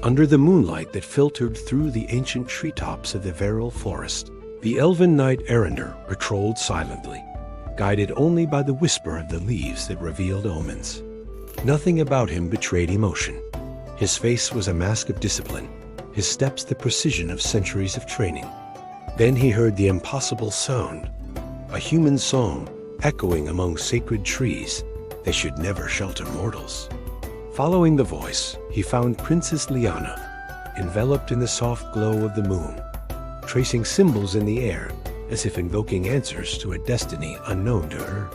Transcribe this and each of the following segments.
Under the moonlight that filtered through the ancient treetops of the Veril forest, the Elven Knight Erender patrolled silently, guided only by the whisper of the leaves that revealed omens. Nothing about him betrayed emotion. His face was a mask of discipline, his steps the precision of centuries of training. Then he heard the impossible sound, a human song echoing among sacred trees that should never shelter mortals. Following the voice, he found Princess Liana, enveloped in the soft glow of the moon, tracing symbols in the air as if invoking answers to a destiny unknown to her.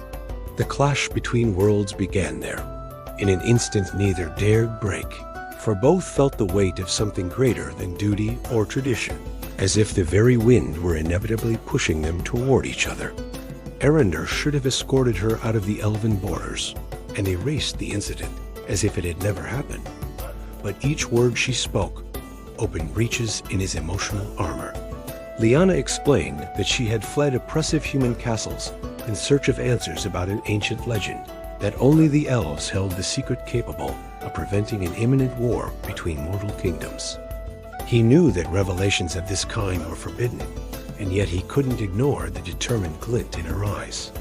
The clash between worlds began there. In an instant neither dared break, for both felt the weight of something greater than duty or tradition, as if the very wind were inevitably pushing them toward each other. Erender should have escorted her out of the elven borders and erased the incident as if it had never happened. But each word she spoke opened breaches in his emotional armor. Liana explained that she had fled oppressive human castles in search of answers about an ancient legend, that only the elves held the secret capable of preventing an imminent war between mortal kingdoms. He knew that revelations of this kind were forbidden, and yet he couldn't ignore the determined glint in her eyes.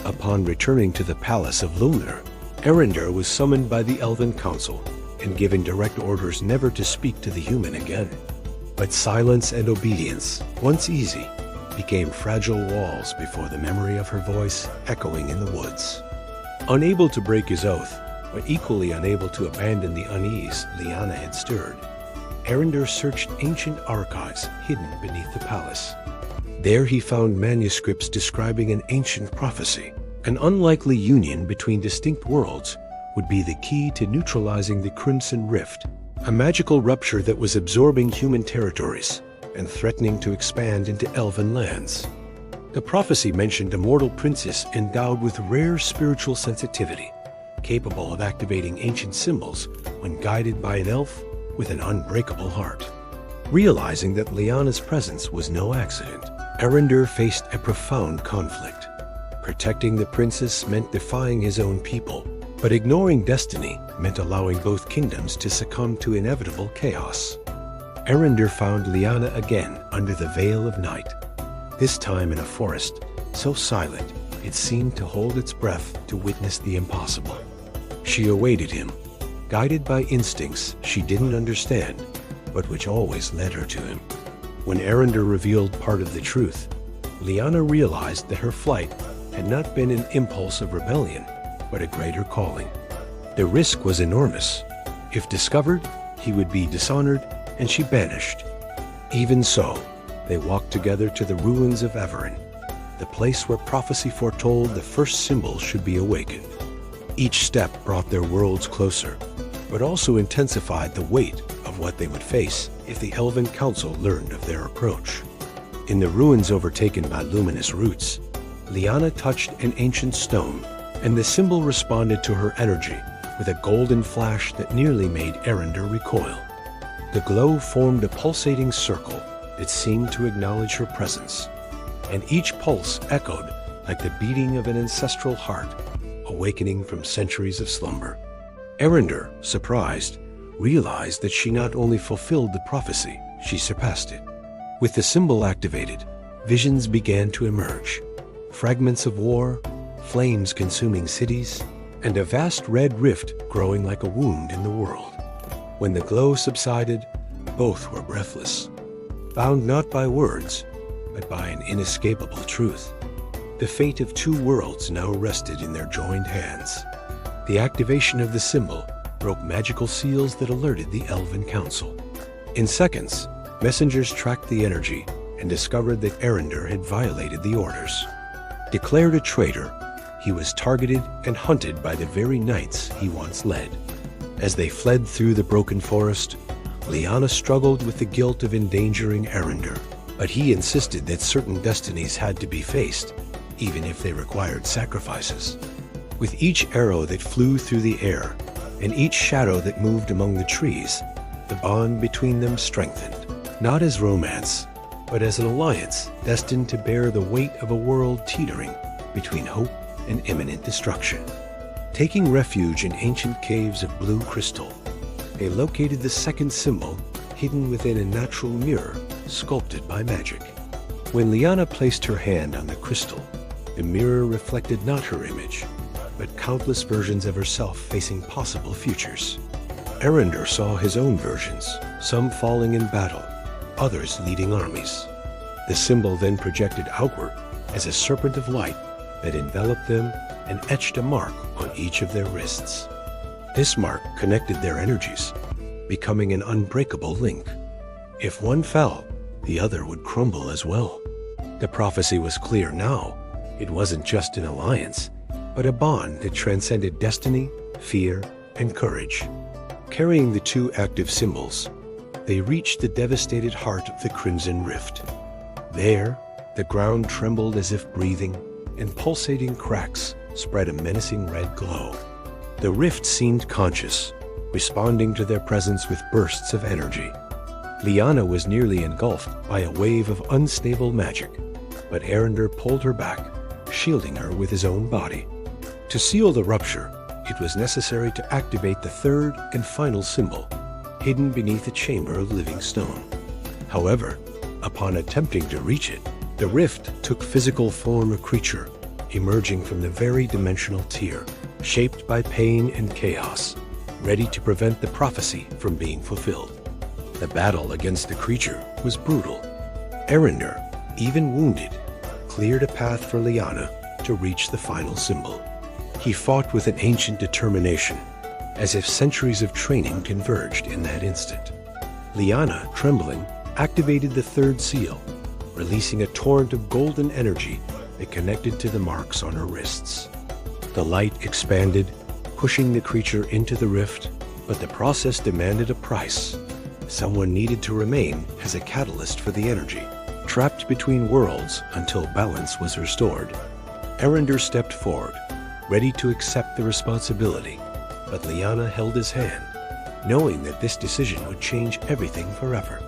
Upon returning to the palace of Lumnir, Erender was summoned by the Elven Council and given direct orders never to speak to the human again. But silence and obedience, once easy, became fragile walls before the memory of her voice echoing in the woods. Unable to break his oath, but equally unable to abandon the unease Liana had stirred, Erender searched ancient archives hidden beneath the palace. There he found manuscripts describing an ancient prophecy. An unlikely union between distinct worlds would be the key to neutralizing the Crimson Rift, a magical rupture that was absorbing human territories and threatening to expand into elven lands. The prophecy mentioned a mortal princess endowed with rare spiritual sensitivity, capable of activating ancient symbols when guided by an elf with an unbreakable heart. Realizing that Liana's presence was no accident, Erender faced a profound conflict. Protecting the princess meant defying his own people, but ignoring destiny meant allowing both kingdoms to succumb to inevitable chaos. Erender found Liana again under the veil of night, this time in a forest so silent it seemed to hold its breath to witness the impossible. She awaited him, guided by instincts she didn't understand, but which always led her to him. When Erender revealed part of the truth, Liana realized that her flight had not been an impulse of rebellion, but a greater calling. The risk was enormous. If discovered, he would be dishonored and she banished. Even so, they walked together to the ruins of Everen, the place where prophecy foretold the first symbol should be awakened. Each step brought their worlds closer, but also intensified the weight of what they would face if the Elven Council learned of their approach. In the ruins overtaken by luminous roots, Liana touched an ancient stone, and the symbol responded to her energy with a golden flash that nearly made Erender recoil. The glow formed a pulsating circle that seemed to acknowledge her presence, and each pulse echoed like the beating of an ancestral heart, awakening from centuries of slumber. Erender, surprised, realized that she not only fulfilled the prophecy, she surpassed it. With the symbol activated, visions began to emerge. Fragments of war, flames consuming cities, and a vast red rift growing like a wound in the world. When the glow subsided, both were breathless, bound not by words, but by an inescapable truth. The fate of two worlds now rested in their joined hands. The activation of the symbol broke magical seals that alerted the Elven Council. In seconds, messengers tracked the energy and discovered that Erender had violated the orders. Declared a traitor, he was targeted and hunted by the very knights he once led. As they fled through the broken forest, Liana struggled with the guilt of endangering Erender, but he insisted that certain destinies had to be faced, even if they required sacrifices. With each arrow that flew through the air, and each shadow that moved among the trees, the bond between them strengthened, not as romance, but as an alliance destined to bear the weight of a world teetering between hope and imminent destruction. Taking refuge in ancient caves of blue crystal, they located the second symbol, hidden within a natural mirror sculpted by magic. When Lyanna placed her hand on the crystal, the mirror reflected not her image, but countless versions of herself facing possible futures. Erendur saw his own versions, some falling in battle, others leading armies. The symbol then projected outward as a serpent of light that enveloped them and etched a mark on each of their wrists. This mark connected their energies, becoming an unbreakable link. If one fell, the other would crumble as well. The prophecy was clear now. It wasn't just an alliance, but a bond that transcended destiny, fear, and courage. Carrying the two active symbols, they reached the devastated heart of the Crimson Rift. There, the ground trembled as if breathing, and pulsating cracks spread a menacing red glow. The rift seemed conscious, responding to their presence with bursts of energy. Lyanna was nearly engulfed by a wave of unstable magic, but Erendur pulled her back, shielding her with his own body. To seal the rupture, it was necessary to activate the third and final symbol, hidden beneath a chamber of living stone. However, upon attempting to reach it, the rift took physical form of a creature, emerging from the very dimensional tier, shaped by pain and chaos, ready to prevent the prophecy from being fulfilled. The battle against the creature was brutal. Erendur, even wounded, cleared a path for Lyanna to reach the final symbol. He fought with an ancient determination, as if centuries of training converged in that instant. Lyanna, trembling, activated the third seal, releasing a torrent of golden energy that connected to the marks on her wrists. The light expanded, pushing the creature into the rift, but the process demanded a price. Someone needed to remain as a catalyst for the energy, trapped between worlds until balance was restored. Erendur stepped forward, ready to accept the responsibility, but Lyanna held his hand, knowing that this decision would change everything forever.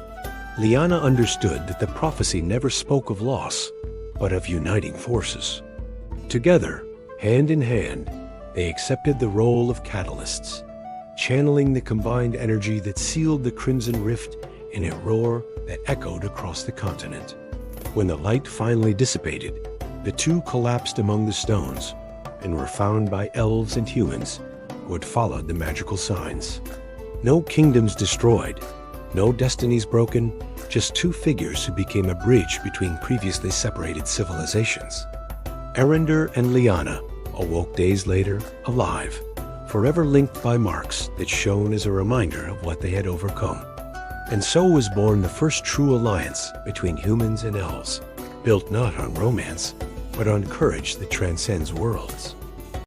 Lyanna understood that the prophecy never spoke of loss, but of uniting forces. Together, hand in hand, they accepted the role of catalysts, channeling the combined energy that sealed the Crimson Rift in a roar that echoed across the continent. When the light finally dissipated, the two collapsed among the stones and were found by elves and humans who had followed the magical signs. No kingdoms destroyed, no destinies broken, just two figures who became a bridge between previously separated civilizations. Erendur and Lyanna awoke days later, alive, forever linked by marks that shone as a reminder of what they had overcome. And so was born the first true alliance between humans and elves, built not on romance, but on courage that transcends worlds.